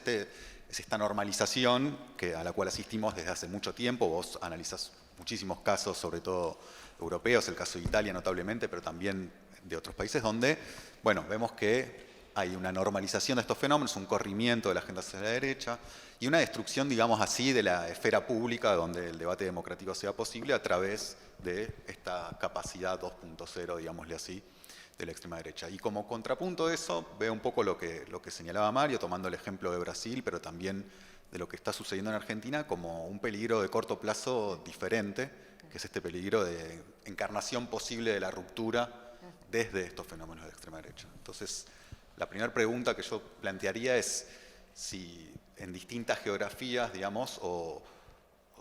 esta normalización a la cual asistimos desde hace mucho tiempo. Vos analizás muchísimos casos, sobre todo europeos, el caso de Italia notablemente, pero también de otros países donde, bueno, vemos que hay una normalización de estos fenómenos, un corrimiento de la agenda hacia la derecha y una destrucción, digamos así, de la esfera pública donde el debate democrático sea posible a través de esta capacidad 2.0, digámosle así, de la extrema derecha. Y como contrapunto de eso, veo un poco lo que señalaba Mario, tomando el ejemplo de Brasil, pero también de lo que está sucediendo en Argentina, como un peligro de corto plazo diferente, que es este peligro de encarnación posible de la ruptura desde estos fenómenos de extrema derecha. Entonces, la primera pregunta que yo plantearía es si en distintas geografías, digamos, o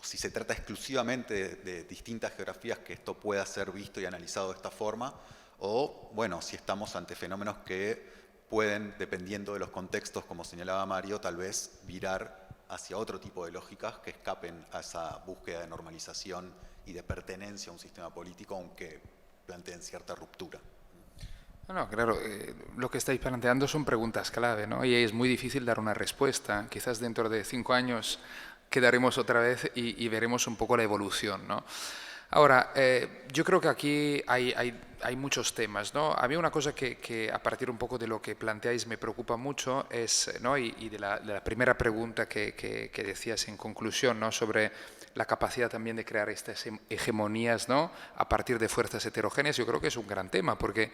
si se trata exclusivamente de distintas geografías que esto pueda ser visto y analizado de esta forma, o, bueno, si estamos ante fenómenos que pueden, dependiendo de los contextos, como señalaba Mario, tal vez virar hacia otro tipo de lógicas que escapen a esa búsqueda de normalización y de pertenencia a un sistema político, aunque planteen cierta ruptura. No, claro, lo que estáis planteando son preguntas clave, ¿no? Y es muy difícil dar una respuesta. Quizás dentro de 5 años quedaremos otra vez y veremos un poco la evolución, ¿no? Ahora, yo creo que aquí hay muchos temas, ¿no? A mí una cosa que a partir un poco de lo que planteáis me preocupa mucho es, ¿no? Y de la primera pregunta que decías en conclusión, ¿no? Sobre la capacidad también de crear estas hegemonías, ¿no? A partir de fuerzas heterogéneas, yo creo que es un gran tema, porque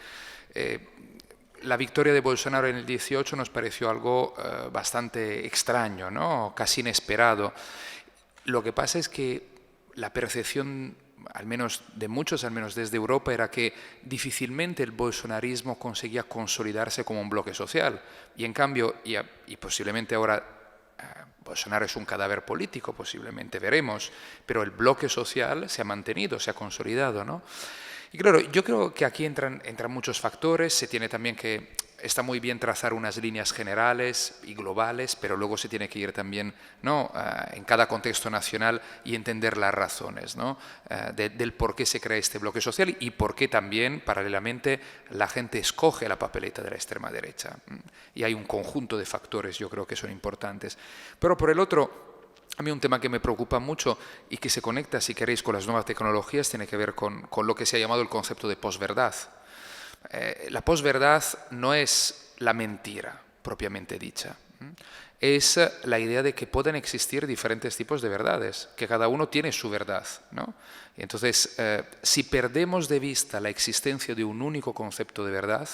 la victoria de Bolsonaro en el 18 nos pareció algo bastante extraño, ¿no? Casi inesperado. Lo que pasa es que la percepción, al menos de muchos, al menos desde Europa, era que difícilmente el bolsonarismo conseguía consolidarse como un bloque social. Y en cambio, y posiblemente ahora Bolsonaro es un cadáver político, posiblemente veremos, pero el bloque social se ha mantenido, se ha consolidado, ¿no? Y claro, yo creo que aquí entran muchos factores, se tiene también que, está muy bien trazar unas líneas generales y globales, pero luego se tiene que ir también, ¿no? En cada contexto nacional y entender las razones, ¿no? Del por qué se crea este bloque social y por qué también, paralelamente, la gente escoge la papeleta de la extrema derecha. Y hay un conjunto de factores, yo creo que son importantes. Pero por el otro, a mí un tema que me preocupa mucho y que se conecta, si queréis, con las nuevas tecnologías, tiene que ver con lo que se ha llamado el concepto de posverdad. La posverdad no es la mentira propiamente dicha, es la idea de que pueden existir diferentes tipos de verdades, que cada uno tiene su verdad, ¿no? Y entonces, si perdemos de vista la existencia de un único concepto de verdad,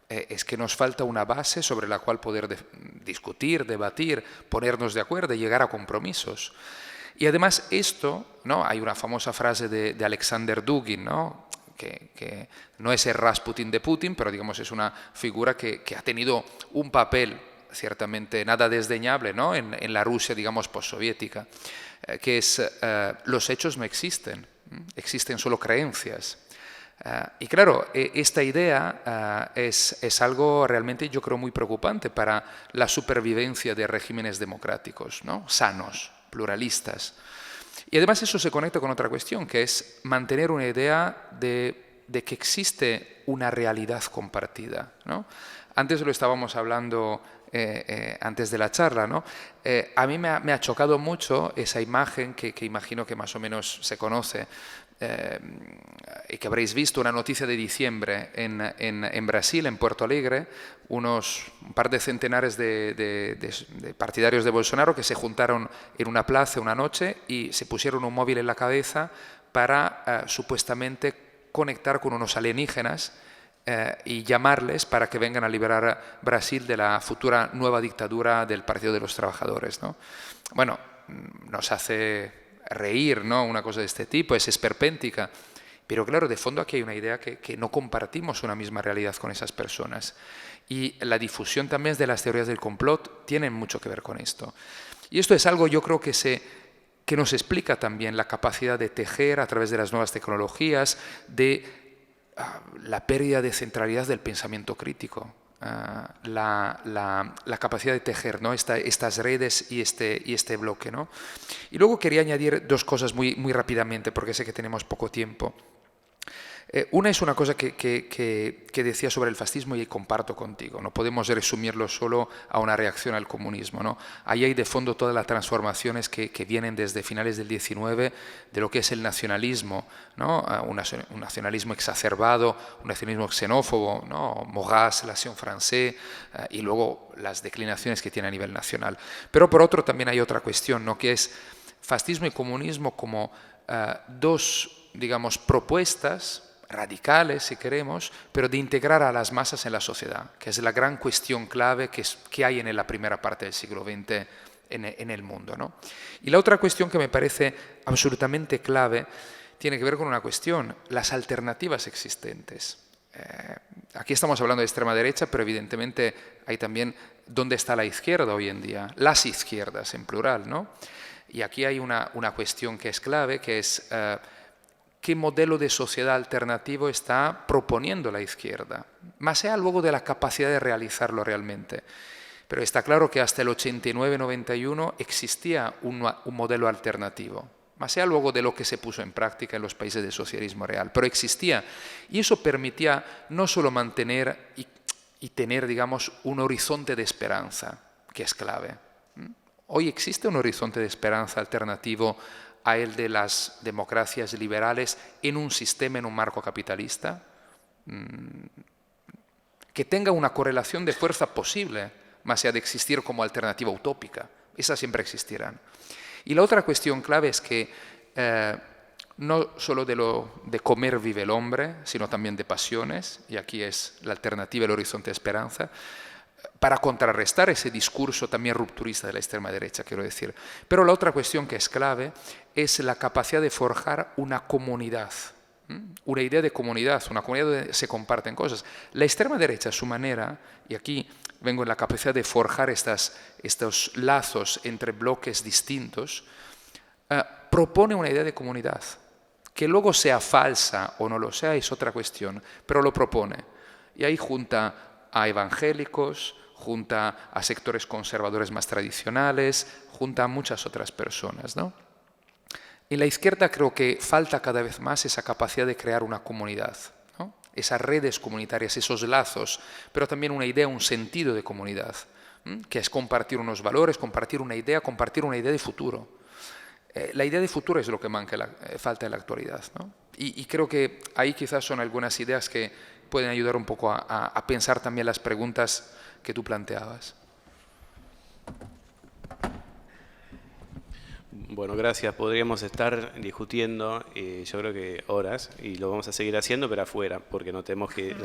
es que nos falta una base sobre la cual poder discutir, debatir, ponernos de acuerdo y llegar a compromisos. Y además esto, ¿no? Hay una famosa frase de Alexander Dugin, ¿no? Que no es el Rasputin de Putin, pero digamos es una figura que ha tenido un papel ciertamente nada desdeñable, ¿no? en la Rusia, digamos, postsoviética, que es los hechos no existen, existen solo creencias. Y claro, esta idea es algo realmente, yo creo, muy preocupante para la supervivencia de regímenes democráticos, ¿no? Sanos, pluralistas. Y además eso se conecta con otra cuestión, que es mantener una idea de que existe una realidad compartida, ¿no? Antes lo estábamos hablando antes de la charla, ¿no? A mí me ha chocado mucho esa imagen que imagino que más o menos se conoce y que habréis visto, una noticia de diciembre en Brasil, en Porto Alegre, un par de centenares de partidarios de Bolsonaro que se juntaron en una plaza una noche y se pusieron un móvil en la cabeza para supuestamente conectar con unos alienígenas y llamarles para que vengan a liberar Brasil de la futura nueva dictadura del Partido de los Trabajadores, ¿no? Bueno, nos hace reír, ¿no?, una cosa de este tipo, es esperpéntica, pero claro, de fondo aquí hay una idea que no compartimos una misma realidad con esas personas. Y la difusión también de las teorías del complot tienen mucho que ver con esto. Y esto es algo, yo creo, que nos explica también la capacidad de tejer a través de las nuevas tecnologías, de la pérdida de centralidad del pensamiento crítico, la capacidad de tejer, ¿no?, estas redes y este bloque, ¿no? Y luego quería añadir dos cosas muy rápidamente, porque sé que tenemos poco tiempo. Una es una cosa que decía sobre el fascismo y comparto contigo. No podemos resumirlo solo a una reacción al comunismo, ¿no? Ahí hay de fondo todas las transformaciones que vienen desde finales del 19 de lo que es el nacionalismo, ¿no? Un nacionalismo exacerbado, un nacionalismo xenófobo, ¿no? Maurras, l'Action française, y luego las declinaciones que tiene a nivel nacional. Pero por otro también hay otra cuestión, ¿no?, que es fascismo y comunismo como dos, digamos, propuestas radicales, si queremos, pero de integrar a las masas en la sociedad, que es la gran cuestión clave que hay en la primera parte del siglo XX en el mundo, ¿no? Y la otra cuestión que me parece absolutamente clave tiene que ver con una cuestión, las alternativas existentes. Aquí estamos hablando de extrema derecha, pero evidentemente hay también dónde está la izquierda hoy en día, las izquierdas en plural, ¿no? Y aquí hay una cuestión que es clave, que es qué modelo de sociedad alternativo está proponiendo la izquierda, más allá luego de la capacidad de realizarlo realmente. Pero está claro que hasta el 89-91 existía un modelo alternativo, más allá luego de lo que se puso en práctica en los países del socialismo real, pero existía. Y eso permitía no solo mantener y tener, digamos, un horizonte de esperanza, que es clave. Hoy existe un horizonte de esperanza alternativo a el de las democracias liberales en un sistema, en un marco capitalista, que tenga una correlación de fuerza posible, más allá de existir como alternativa utópica. Esas siempre existirán. Y la otra cuestión clave es que no solo de comer vive el hombre, sino también de pasiones, y aquí es la alternativa, el horizonte de esperanza, para contrarrestar ese discurso también rupturista de la extrema derecha, quiero decir. Pero la otra cuestión que es clave es la capacidad de forjar una comunidad, una idea de comunidad, una comunidad donde se comparten cosas. La extrema derecha, a su manera, y aquí vengo en la capacidad de forjar estos lazos entre bloques distintos, propone una idea de comunidad. Que luego sea falsa o no lo sea es otra cuestión, pero lo propone. Y ahí junta a evangélicos, junta a sectores conservadores más tradicionales, junta a muchas otras personas, ¿no? En la izquierda creo que falta cada vez más esa capacidad de crear una comunidad, ¿no? Esas redes comunitarias, esos lazos, pero también una idea, un sentido de comunidad, que es compartir unos valores, compartir una idea de futuro. La idea de futuro es lo que falta en la actualidad, ¿no? Y creo que ahí quizás son algunas ideas que pueden ayudar un poco a pensar también las preguntas que tú planteabas. Bueno, gracias. Podríamos estar discutiendo, yo creo que horas, y lo vamos a seguir haciendo, pero afuera, porque nos tenemos que ir,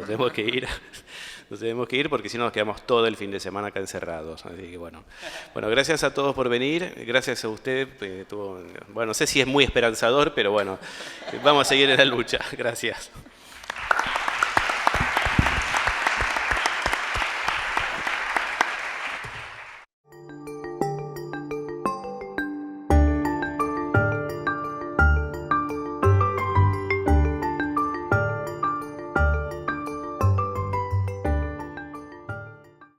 nos tenemos que ir, porque si no nos quedamos todo el fin de semana acá encerrados. Así que bueno, gracias a todos por venir, gracias a usted. Bueno, no sé si es muy esperanzador, pero bueno, vamos a seguir en la lucha. Gracias.